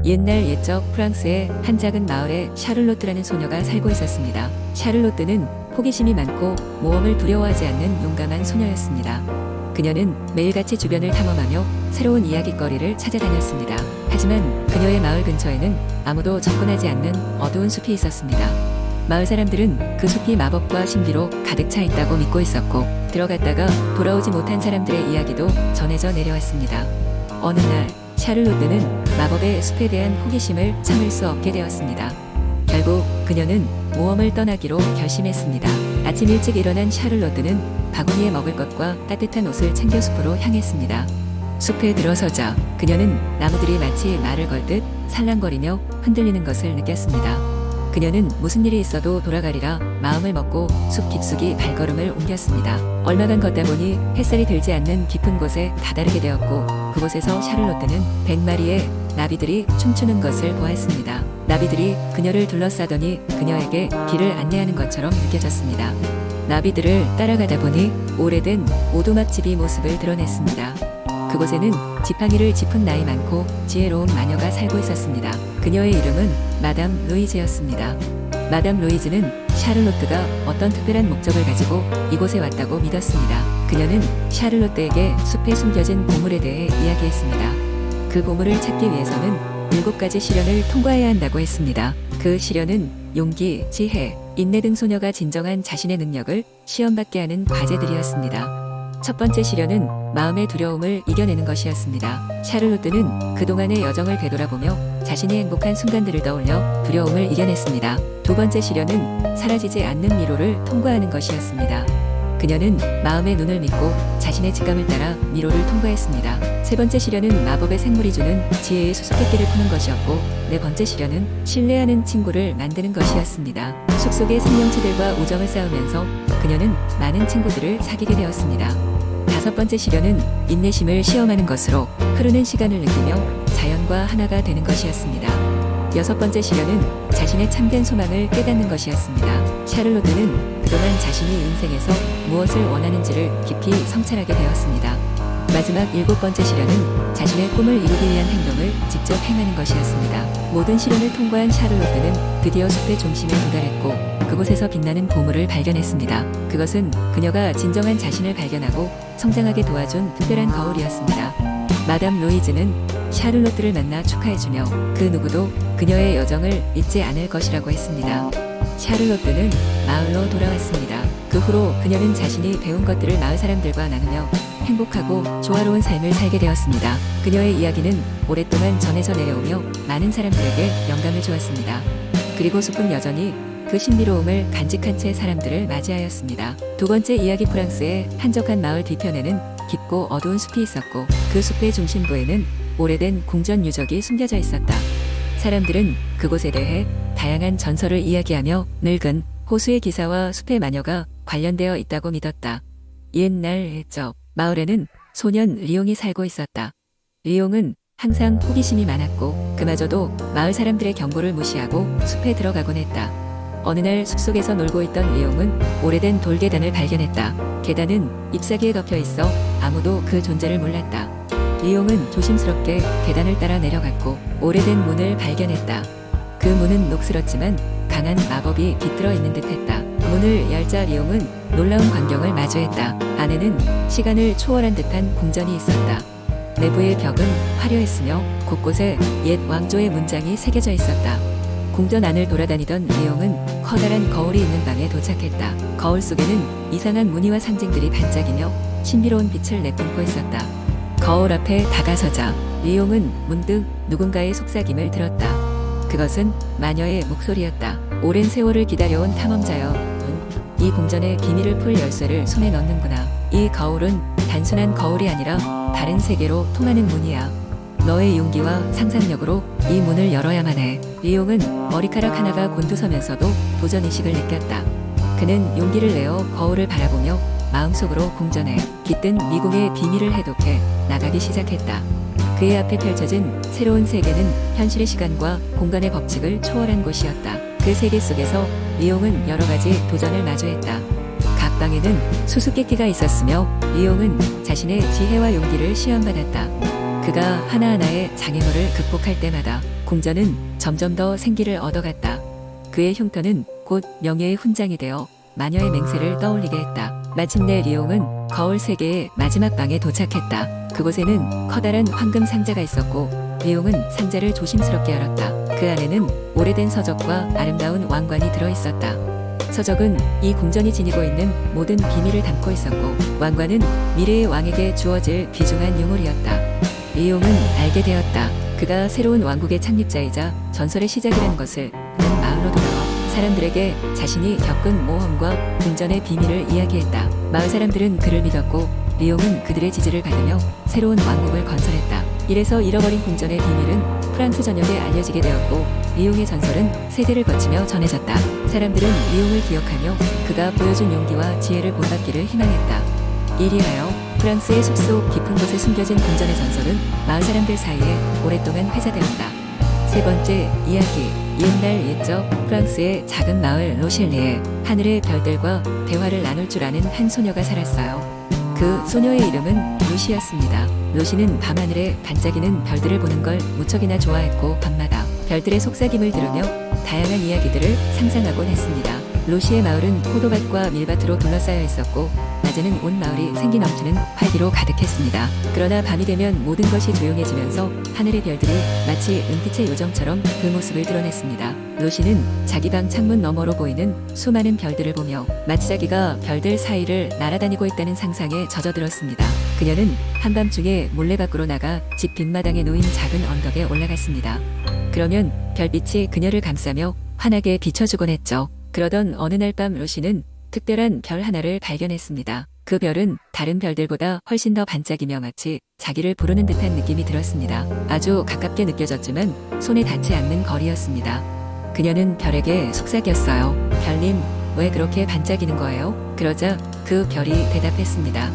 옛날 옛적 프랑스의 한 작은 마을에 샤를로트라는 소녀가 살고 있었습니다. 샤를로트는 호기심이 많고 모험을 두려워하지 않는 용감한 소녀였습니다. 그녀는 매일같이 주변을 탐험하며 새로운 이야깃거리를 찾아다녔습니다. 하지만 그녀의 마을 근처에는 아무도 접근하지 않는 어두운 숲이 있었습니다. 마을 사람들은 그 숲이 마법과 신비로 가득 차 있다고 믿고 있었고, 들어갔다가 돌아오지 못한 사람들의 이야기도 전해져 내려왔습니다. 어느 날 샤를로트는 마법의 숲에 대한 호기심을 참을 수 없게 되었습니다. 결국 그녀는 모험을 떠나기로 결심했습니다. 아침 일찍 일어난 샤를로트는 바구니에 먹을 것과 따뜻한 옷을 챙겨 숲으로 향했습니다. 숲에 들어서자 그녀는 나무들이 마치 말을 걸듯 살랑거리며 흔들리는 것을 느꼈습니다. 그녀는 무슨 일이 있어도 돌아가리라 마음을 먹고 숲 깊숙이 발걸음을 옮겼습니다. 얼마간 걷다 보니 햇살이 들지 않는 깊은 곳에 다다르게 되었고, 그곳에서 샤를로트는 100마리의 나비들이 춤추는 것을 보았습니다. 나비들이 그녀를 둘러싸더니 그녀에게 길을 안내하는 것처럼 느껴졌습니다. 나비들을 따라가다 보니 오래된 오두막집이 모습을 드러냈습니다. 그곳에는 지팡이를 짚은 나이 많고 지혜로운 마녀가 살고 있었습니다. 그녀의 이름은 마담 루이즈였습니다. 마담 루이즈는 샤를로트가 어떤 특별한 목적을 가지고 이곳에 왔다고 믿었습니다. 그녀는 샤를로트에게 숲에 숨겨진 보물에 대해 이야기했습니다. 그 보물을 찾기 위해서는 7가지 시련을 통과해야 한다고 했습니다. 그 시련은 용기, 지혜, 인내 등 소녀가 진정한 자신의 능력을 시험받게 하는 과제들이었습니다. 첫 번째 시련은 마음의 두려움을 이겨내는 것이었습니다. 샤를로트는 그동안의 여정을 되돌아보며 자신이 행복한 순간들을 떠올려 두려움을 이겨냈습니다. 두 번째 시련은 사라지지 않는 미로를 통과하는 것이었습니다. 그녀는 마음의 눈을 믿고 자신의 직감을 따라 미로를 통과했습니다. 세 번째 시련은 마법의 생물이 주는 지혜의 수수께끼를 푸는 것이었고, 네 번째 시련은 신뢰하는 친구를 만드는 것이었습니다. 숲속의 생명체들과 우정을 쌓으면서 그녀는 많은 친구들을 사귀게 되었습니다. 다섯 번째 시련은 인내심을 시험하는 것으로 흐르는 시간을 느끼며 자연과 하나가 되는 것이었습니다. 여섯 번째 시련은 자신의 참된 소망을 깨닫는 것이었습니다. 샤를로트는 그동안 자신이 인생에서 무엇을 원하는지를 깊이 성찰하게 되었습니다. 마지막 7번째 시련은 자신의 꿈을 이루기 위한 행동을 직접 행하는 것이었습니다. 모든 시련을 통과한 샤를로트는 드디어 숲의 중심에 도달했고, 그곳에서 빛나는 보물을 발견했습니다. 그것은 그녀가 진정한 자신을 발견하고 성장하게 도와준 특별한 거울이었습니다. 마담 루이즈는 샤를로트를 만나 축하해주며 그 누구도 그녀의 여정을 잊지 않을 것이라고 했습니다. 샤를로트는 마을로 돌아왔습니다. 그 후로 그녀는 자신이 배운 것들을 마을 사람들과 나누며 행복하고 조화로운 삶을 살게 되었습니다. 그녀의 이야기는 오랫동안 전해져 내려오며 많은 사람들에게 영감을 주었습니다. 그리고 숲은 여전히 그 신비로움을 간직한 채 사람들을 맞이하였습니다. 두 번째 이야기, 프랑스의 한적한 마을 뒤편에는 깊고 어두운 숲이 있었고, 그 숲의 중심부에는 오래된 궁전 유적이 숨겨져 있었다. 사람들은 그곳에 대해 다양한 전설을 이야기하며 늙은 호수의 기사와 숲의 마녀가 관련되어 있다고 믿었다. 옛날 옛적 마을에는 소년 리옹이 살고 있었다. 리옹은 항상 호기심이 많았고 그마저도 마을 사람들의 경고를 무시하고 숲에 들어가곤 했다. 어느 날 숲속에서 놀고 있던 리옹은 오래된 돌계단을 발견했다. 계단은 잎사귀에 덮여 있어 아무도 그 존재를 몰랐다. 리옹은 조심스럽게 계단을 따라 내려갔고 오래된 문을 발견했다. 그 문은 녹슬었지만 강한 마법이 깃들어 있는 듯했다. 문을 열자 리옹은 놀라운 광경을 마주했다. 안에는 시간을 초월한 듯한 궁전이 있었다. 내부의 벽은 화려했으며 곳곳에 옛 왕조의 문장이 새겨져 있었다. 궁전 안을 돌아다니던 리옹은 커다란 거울이 있는 방에 도착했다. 거울 속에는 이상한 무늬와 상징들이 반짝이며 신비로운 빛을 내뿜고 있었다. 거울 앞에 다가서자 리옹은 문득 누군가의 속삭임을 들었다. 그것은 마녀의 목소리였다. 오랜 세월을 기다려온 탐험자여, 이 궁전의 비밀을 풀 열쇠를 손에 넣는구나. 이 거울은 단순한 거울이 아니라 다른 세계로 통하는 문이야. 너의 용기와 상상력으로 이 문을 열어야만 해. 리옹은 머리카락 하나가 곤두서면서도 도전의식을 느꼈다. 그는 용기를 내어 거울을 바라보며 마음속으로 궁전에 깃든 미궁의 비밀을 해독해 나가기 시작했다. 그의 앞에 펼쳐진 새로운 세계는 현실의 시간과 공간의 법칙을 초월한 곳이었다. 그 세계 속에서 리옹은 여러 가지 도전을 마주했다. 각 방에는 수수께끼가 있었으며 리옹은 자신의 지혜와 용기를 시험받았다. 그가 하나하나의 장애물을 극복할 때마다 궁전은 점점 더 생기를 얻어갔다. 그의 흉터는 곧 명예의 훈장이 되어 마녀의 맹세를 떠올리게 했다. 마침내 리옹은 거울 세계의 마지막 방에 도착했다. 그곳에는 커다란 황금 상자가 있었고 리옹은 상자를 조심스럽게 열었다. 그 안에는 오래된 서적과 아름다운 왕관이 들어있었다. 서적은 이 궁전이 지니고 있는 모든 비밀을 담고 있었고 왕관은 미래의 왕에게 주어질 귀중한 유물이었다. 리옹은 알게 되었다. 그가 새로운 왕국의 창립자이자 전설의 시작이라는 것을. 그는 마을로 돌아와 사람들에게 자신이 겪은 모험과 궁전의 비밀을 이야기했다. 마을 사람들은 그를 믿었고 리옹은 그들의 지지를 받으며 새로운 왕국을 건설했다. 이래서 잃어버린 궁전의 비밀은 프랑스 전역에 알려지게 되었고 리옹의 전설은 세대를 거치며 전해졌다. 사람들은 리옹을 기억하며 그가 보여준 용기와 지혜를 본받기를 희망했다. 이리하여 프랑스의 숲속 깊은 곳에 숨겨진 궁전의 전설은 마을 사람들 사이에 오랫동안 회자되었다. 세 번째 이야기. 옛날 옛적 프랑스의 작은 마을 로실리에 하늘의 별들과 대화를 나눌 줄 아는 한 소녀가 살았어요. 그 소녀의 이름은 루시였습니다. 루시는 밤하늘에 반짝이는 별들을 보는 걸 무척이나 좋아했고 밤마다 별들의 속삭임을 들으며 다양한 이야기들을 상상하곤 했습니다. 루시의 마을은 포도밭과 밀밭으로 둘러싸여 있었고 낮에는 온 마을이 생기 넘치는 활기로 가득했습니다. 그러나 밤이 되면 모든 것이 조용해지면서 하늘의 별들이 마치 은빛의 요정처럼 그 모습을 드러냈습니다. 루시는 자기 방 창문 너머로 보이는 수많은 별들을 보며 마치 자기가 별들 사이를 날아다니고 있다는 상상에 젖어들었습니다. 그녀는 한밤중에 몰래 밖으로 나가 집 뒷마당에 놓인 작은 언덕에 올라갔습니다. 그러면 별빛이 그녀를 감싸며 환하게 비춰주곤 했죠. 그러던 어느 날 밤 루시는 특별한 별 하나를 발견했습니다. 그 별은 다른 별들보다 훨씬 더 반짝이며 마치 자기를 부르는 듯한 느낌이 들었습니다. 아주 가깝게 느껴졌지만 손에 닿지 않는 거리였습니다. 그녀는 별에게 속삭였어요. 별님, 왜 그렇게 반짝이는 거예요? 그러자 그 별이 대답했습니다.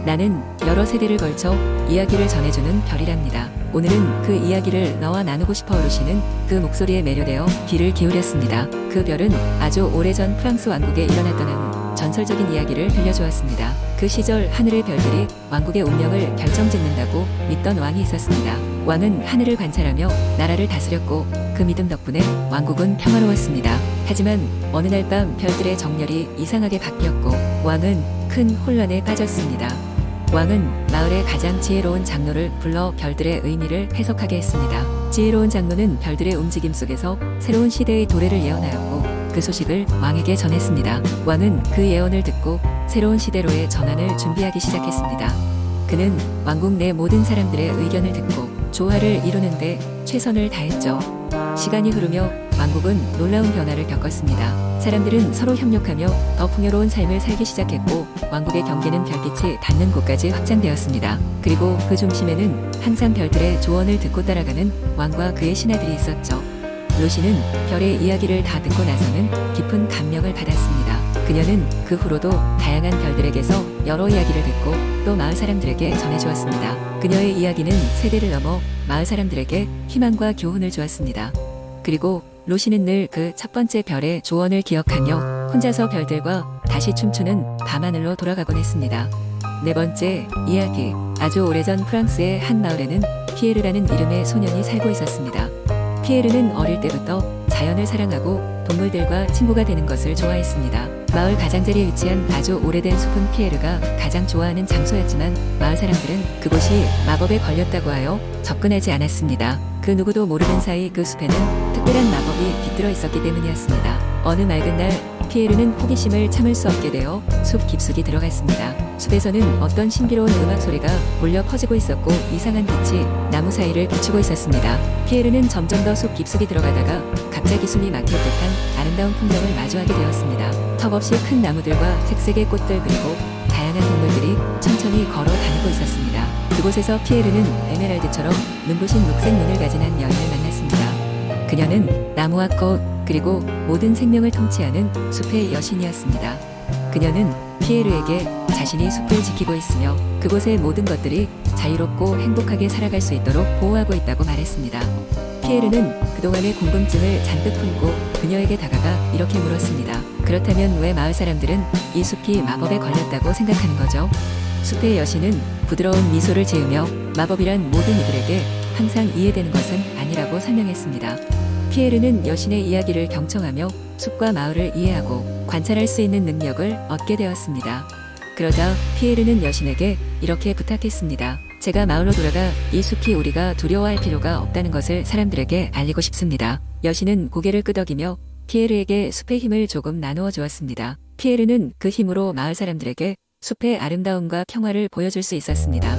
나는 여러 세대를 걸쳐 이야기를 전해주는 별이랍니다. 오늘은 그 이야기를 너와 나누고 싶어. 루시는 그 목소리에 매료되어 귀를 기울였습니다. 그 별은 아주 오래전 프랑스 왕국에 일어났던 전설적인 이야기를 들려주었습니다. 그 시절 하늘의 별들이 왕국의 운명을 결정짓는다고 믿던 왕이 있었습니다. 왕은 하늘을 관찰하며 나라를 다스렸고 그 믿음 덕분에 왕국은 평화로웠습니다. 하지만 어느 날 밤 별들의 정렬이 이상하게 바뀌었고 왕은 큰 혼란에 빠졌습니다. 왕은 마을의 가장 지혜로운 장로를 불러 별들의 의미를 해석하게 했습니다. 지혜로운 장로는 별들의 움직임 속에서 새로운 시대의 도래를 예언하였고 그 소식을 왕에게 전했습니다. 왕은 그 예언을 듣고 새로운 시대로의 전환을 준비하기 시작했습니다. 그는 왕국 내 모든 사람들의 의견을 듣고 조화를 이루는데 최선을 다했죠. 시간이 흐르며 왕국은 놀라운 변화를 겪었습니다. 사람들은 서로 협력하며 더 풍요로운 삶을 살기 시작했고 왕국의 경계는 별빛이 닿는 곳까지 확장되었습니다. 그리고 그 중심에는 항상 별들의 조언을 듣고 따라가는 왕과 그의 신하들이 있었죠. 루시는 별의 이야기를 다 듣고 나서는 깊은 감명을 받았습니다. 그녀는 그 후로도 다양한 별들에게서 여러 이야기를 듣고 또 마을 사람들에게 전해주었습니다. 그녀의 이야기는 세대를 넘어 마을 사람들에게 희망과 교훈을 주었습니다. 그리고 루시는 늘 그 첫 번째 별의 조언을 기억하며 혼자서 별들과 다시 춤추는 밤하늘로 돌아가곤 했습니다. 네 번째 이야기. 아주 오래전 프랑스의 한 마을에는 피에르라는 이름의 소년이 살고 있었습니다. 피에르는 어릴 때부터 자연을 사랑하고 동물들과 친구가 되는 것을 좋아했습니다. 마을 가장자리에 위치한 아주 오래된 숲은 피에르가 가장 좋아하는 장소였지만 마을 사람들은 그곳이 마법에 걸렸다고 하여 접근하지 않았습니다. 그 누구도 모르는 사이 그 숲에는 특별한 마법이 깃들어 있었기 때문이었습니다. 어느 맑은 날 피에르는 호기심을 참을 수 없게 되어 숲 깊숙이 들어갔습니다. 숲에서는 어떤 신비로운 음악 소리가 울려 퍼지고 있었고 이상한 빛이 나무 사이를 비추고 있었습니다. 피에르는 점점 더 숲 깊숙이 들어가다가 갑자기 숨이 막힐 듯한 아름다운 풍경을 마주하게 되었습니다. 턱없이 큰 나무들과 색색의 꽃들 그리고 다양한 동물들이 천천히 걸어 다니고 있었습니다. 그곳에서 피에르는 에메랄드처럼 눈부신 녹색 눈을 가진 한 여인을 만났습니다. 그녀는 나무와 꽃 그리고 모든 생명을 통치하는 숲의 여신이었습니다. 그녀는 피에르에게 자신이 숲을 지키고 있으며 그곳의 모든 것들이 자유롭고 행복하게 살아갈 수 있도록 보호하고 있다고 말했습니다. 피에르는 그동안의 궁금증을 잔뜩 풀고 그녀에게 다가가 이렇게 물었습니다. 그렇다면 왜 마을 사람들은 이 숲이 마법에 걸렸다고 생각하는 거죠? 숲의 여신은 부드러운 미소를 지으며 마법이란 모든 이들에게 항상 이해되는 것은 아니라고 설명했습니다. 피에르는 여신의 이야기를 경청하며 숲과 마을을 이해하고 관찰할 수 있는 능력을 얻게 되었습니다. 그러자 피에르는 여신에게 이렇게 부탁했습니다. 제가 마을로 돌아가 이 숲이 우리가 두려워할 필요가 없다는 것을 사람들에게 알리고 싶습니다. 여신은 고개를 끄덕이며 피에르에게 숲의 힘을 조금 나누어 주었습니다. 피에르는 그 힘으로 마을 사람들에게 숲의 아름다움과 평화를 보여줄 수 있었습니다.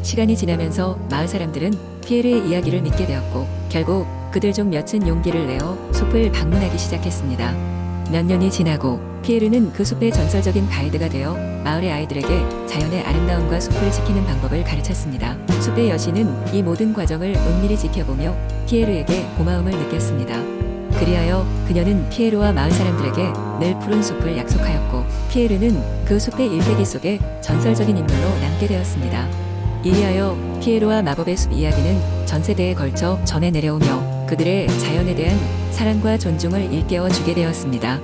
시간이 지나면서 마을 사람들은 피에르의 이야기를 믿게 되었고 결국 그들 중 몇은 용기를 내어 숲을 방문하기 시작했습니다. 몇 년이 지나고 피에르는 그 숲의 전설적인 가이드가 되어 마을의 아이들에게 자연의 아름다움과 숲을 지키는 방법을 가르쳤습니다. 숲의 여신은 이 모든 과정을 은밀히 지켜보며 피에르에게 고마움을 느꼈습니다. 그리하여 그녀는 피에르와 마을 사람들에게 늘 푸른 숲을 약속하였고 피에르는 그 숲의 일대기 속에 전설적인 인물로 남게 되었습니다. 이리하여 피에르와 마법의 숲 이야기는 전 세대에 걸쳐 전해 내려오며 그들의 자연에 대한 사랑과 존중을 일깨워 주게 되었습니다.